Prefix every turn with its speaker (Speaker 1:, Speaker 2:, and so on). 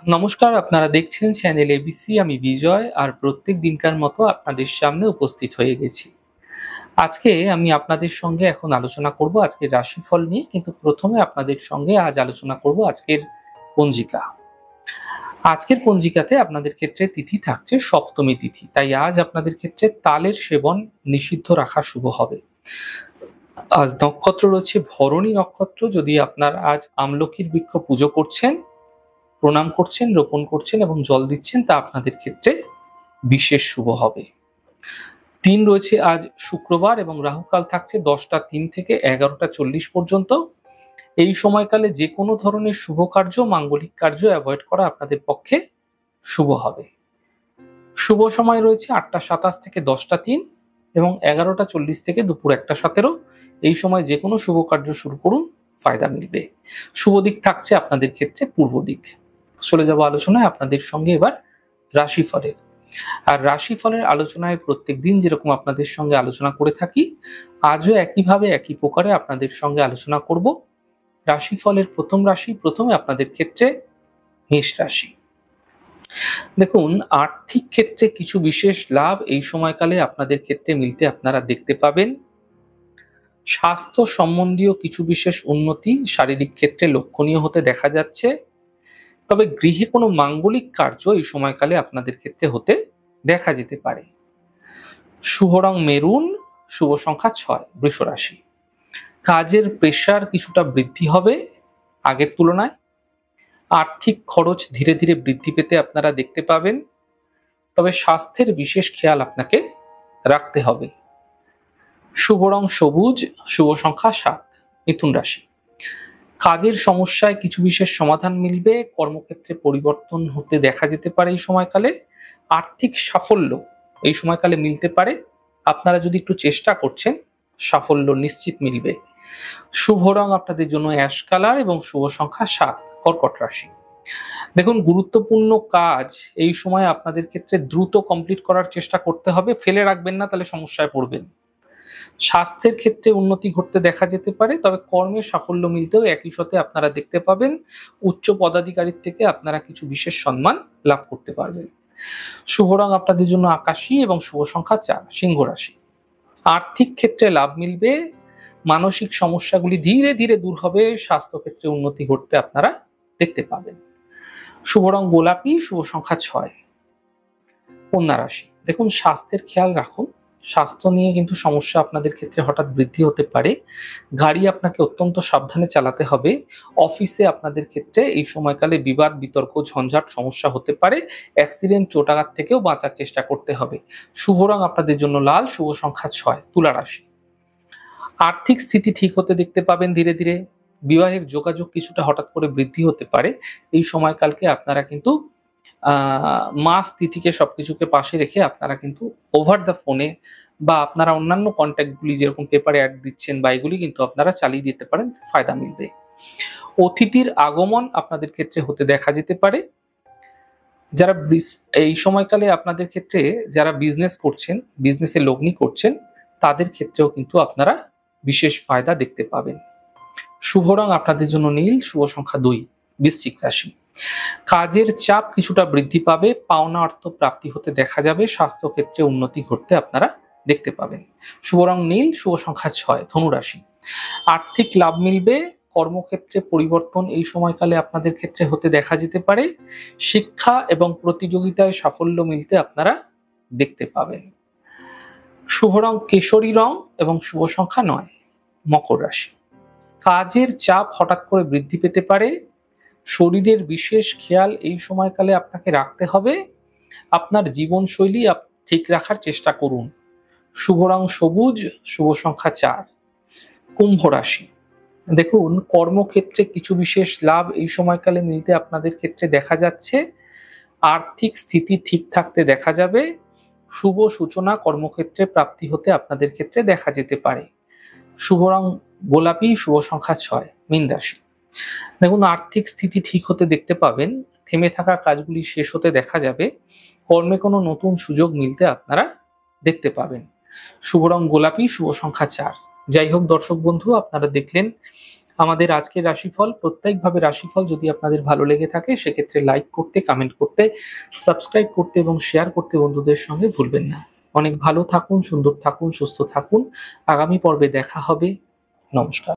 Speaker 1: নমস্কার, আপনারা দেখছেন চ্যানেল এবিসি। আমি বিজয়, আর প্রত্যেক দিনকার মতো আপনাদের সামনে উপস্থিত হয়ে গেছি। আজকে আমি আপনাদের সঙ্গে এখন আলোচনা করব আজকের রাশিফল নিয়ে, কিন্তু প্রথমে আপনাদের সঙ্গে আজ আলোচনা করব আজকের পঞ্জিকা। আজকের পঞ্জিকাতে আপনাদের ক্ষেত্রে তিথি থাকছে সপ্তমী তিথি, তাই আজ আপনাদের ক্ষেত্রে তালের সেবন নিষিদ্ধ রাখা শুভ হবে। আজ নক্ষত্র রয়েছে ভরণী নক্ষত্র। যদি আপনার আজ আমলকির বৃক্ষ পুজো করছেন, প্রণাম করছেন, রোপণ করছেন এবং জল দিচ্ছেন, তা আপনাদের ক্ষেত্রে বিশেষ শুভ হবে। দিন রয়েছে আজ শুক্রবার এবং রাহুকাল থাকছে 10টা 3 থেকে 11টা 40 পর্যন্ত। এই সময়কালে যে কোনো ধরনের শুভ কার্য, মাঙ্গলিক কার্য অ্যাভয়েড করা আপনাদের পক্ষে শুভ হবে। শুভ সময় রয়েছে 8টা 27 থেকে 10টা 3 এবং 11টা 40 থেকে দুপুর 1টা 17। এই সময় যে কোনো শুভ কার্য শুরু করুন, ফায়দা মিলবে। শুভ দিক থাকছে আপনাদের ক্ষেত্রে পূর্ব দিক। চলে যাব আলোচনায় আপনাদের সঙ্গে এবার রাশিফলের। আর রাশিফলের আলোচনায় প্রত্যেক দিন যেরকম আপনাদের সঙ্গে আলোচনা করে থাকি, আজও একইভাবে একই প্রকারে আপনাদের সঙ্গে আলোচনা করব। রাশিফলের প্রথম রাশি, প্রথমে আপনাদের ক্ষেত্রে মেষ রাশি। দেখুন, আর্থিক ক্ষেত্রে কিছু বিশেষ লাভ এই সময়কালে আপনাদের ক্ষেত্রে মিলতে আপনারা দেখতে পাবেন। স্বাস্থ্য সম্বন্ধীয় কিছু বিশেষ উন্নতি শারীরিক ক্ষেত্রে লক্ষণীয় হতে দেখা যাচ্ছে। তবে গৃহে কোনো মাঙ্গলিক কার্য এই সময়কালে আপনাদের ক্ষেত্রে হতে দেখা যেতে পারে। শুভ রং মেরুন, শুভ সংখ্যা 6, বৃষ রাশি। কাজের প্রেসার কিছুটা বৃদ্ধি হবে আগের তুলনায়। আর্থিক খরচ ধীরে ধীরে বৃদ্ধি পেতে আপনারা দেখতে পাবেন। তবে স্বাস্থ্যের বিশেষ খেয়াল আপনাকে রাখতে হবে। শুভ রং সবুজ, শুভ সংখ্যা 7, মিথুন রাশি। কাজের সমস্যায় কিছু বিশেষ সমাধান মিলবে। কর্মক্ষেত্রে পরিবর্তন হতে দেখা যেতে পারে এই সময়কালে। আর্থিক সাফল্য এই সময়কালে মিলতে পারে। আপনারা যদি একটু চেষ্টা করছেন, সাফল্য নিশ্চিত মিলবে। শুভ রং আপনাদের জন্য অ্যাশ কালার এবং শুভ সংখ্যা 7, কর্কট রাশি। দেখুন, গুরুত্বপূর্ণ কাজ এই সময় আপনাদের ক্ষেত্রে দ্রুত কমপ্লিট করার চেষ্টা করতে হবে। ফেলে রাখবেন না, তাহলে সমস্যায় পড়বেন। স্বাস্থ্যের ক্ষেত্রে উন্নতি ঘটতে দেখা যেতে পারে। তবে কর্মে সাফল্য মিলতেও একই সাথে আপনারা দেখতে পাবেন উচ্চ পদাধিকারীর থেকে আপনারা কিছু বিশেষ সম্মান লাভ করতে পারবেন। শুভ রং আপনাদের জন্য আকাশী এবং শুভ সংখ্যা 4, সিংহ রাশি। আর্থিক ক্ষেত্রে লাভ মিলবে। মানসিক সমস্যাগুলি ধীরে ধীরে দূর হবে। স্বাস্থ্য ক্ষেত্রে উন্নতি ঘটতে আপনারা দেখতে পাবেন। শুভ রং গোলাপি, শুভ সংখ্যা 6, কন্যা রাশি। দেখুন, স্বাস্থ্যের খেয়াল রাখুন। স্বাস্থ্য নিয়ে কিন্তু সমস্যা আপনাদের ক্ষেত্রে হঠাৎ বৃদ্ধি হতে পারে। গাড়ি আপনাকে অত্যন্ত সাবধানে চালাতে হবে। অফিসে আপনাদের ক্ষেত্রে এই সময়কালে বিবাদ, বিতর্ক, ঝঞ্ঝাট, সমস্যা হতে পারে। অ্যাক্সিডেন্ট, চোটাঘাত থেকেও বাঁচার চেষ্টা করতে হবে। শুভ রং আপনাদের জন্য লাল, শুভ সংখ্যা 6, তুলা রাশি। আর্থিক স্থিতি ঠিক হতে দেখতে পাবেন ধীরে ধীরে। বিবাহের যোগাযোগ কিছুটা হঠাৎ করে বৃদ্ধি হতে পারে। এই সময়কালকে আপনারা কিন্তু মাস তিথিকে সবকিছুকে পাশে রেখে আপনারা কিন্তু ওভার দ্য ফোনে বা আপনারা অন্যান্য কন্ট্যাক্টগুলি যেরকম পেপারে অ্যাড দিচ্ছেন বা এগুলি কিন্তু আপনারা চালিয়ে দিতে পারেন, ফায়দা মিলবে। অতিথির আগমন আপনাদের ক্ষেত্রে হতে দেখা যেতে পারে। যারা এই সময়কালে আপনাদের ক্ষেত্রে যারা বিজনেস করছেন, বিজনেসে লগ্নি করছেন, তাদের ক্ষেত্রেও কিন্তু আপনারা বিশেষ ফায়দা দেখতে পাবেন। শুভ রং আপনাদের জন্য নীল, শুভ সংখ্যা 2, বৃশ্চিক রাশি। কাজের চাপ কিছুটা বৃদ্ধি পাবে। পাওনা অর্থ প্রাপ্তি হতে দেখা যাবে। স্বাস্থ্য ক্ষেত্রে উন্নতি ঘটতে আপনারা দেখতে পাবেন। শুভ রং নীল, শুভ সংখ্যা 6, ধনু রাশি। আর্থিক লাভ মিলবে। কর্মক্ষেত্রে পরিবর্তন এই সময়কালে আপনাদের ক্ষেত্রে হতে দেখা যেতে পারে। শিক্ষা এবং প্রতিযোগিতায় সাফল্য মিলতে আপনারা দেখতে পাবেন। শুভ রং কেশরী রং এবং শুভ সংখ্যা 9, মকর রাশি। কাজের চাপ হঠাৎ করে বৃদ্ধি পেতে পারে। শরীরের বিশেষ খেয়াল এই সময়কালে আপনাকে রাখতে হবে। আপনার জীবনশৈলী ঠিক রাখার চেষ্টা করুন। শুভ রং সবুজ, শুভ সংখ্যা 4, কুম্ভ রাশি। দেখুন, কর্মক্ষেত্রে কিছু বিশেষ লাভ এই সময়কালে মিলতে আপনাদের ক্ষেত্রে দেখা যাচ্ছে। আর্থিক স্থিতি ঠিক থাকতে দেখা যাবে। শুভ সূচনা কর্মক্ষেত্রে প্রাপ্তি হতে আপনাদের ক্ষেত্রে দেখা যেতে পারে। শুভ রং গোলাপি, শুভ সংখ্যা 6, মীন রাশি। দেখুন, আর্থিক স্থিতি ঠিক হতে দেখতে পাবেন। থেমে থাকা কাজগুলি শেষ হতে দেখা যাবে। কর্মে কোনো নতুন সুযোগ মিলতে আপনারা দেখতে পাবেন। শুভ রং গোলাপি, শুভ সংখ্যা 4। যাই হোক দর্শক বন্ধু, আপনারা দেখলেন আমাদের আজকের রাশিফল, প্রত্যেকভাবে রাশিফল যদি আপনাদের ভালো লেগে থাকে সেক্ষেত্রে লাইক করতে, কমেন্ট করতে, সাবস্ক্রাইব করতে এবং শেয়ার করতে বন্ধুদের সঙ্গে ভুলবেন না। অনেক ভালো থাকুন, সুন্দর থাকুন, সুস্থ থাকুন। আগামী পর্বে দেখা হবে। নমস্কার।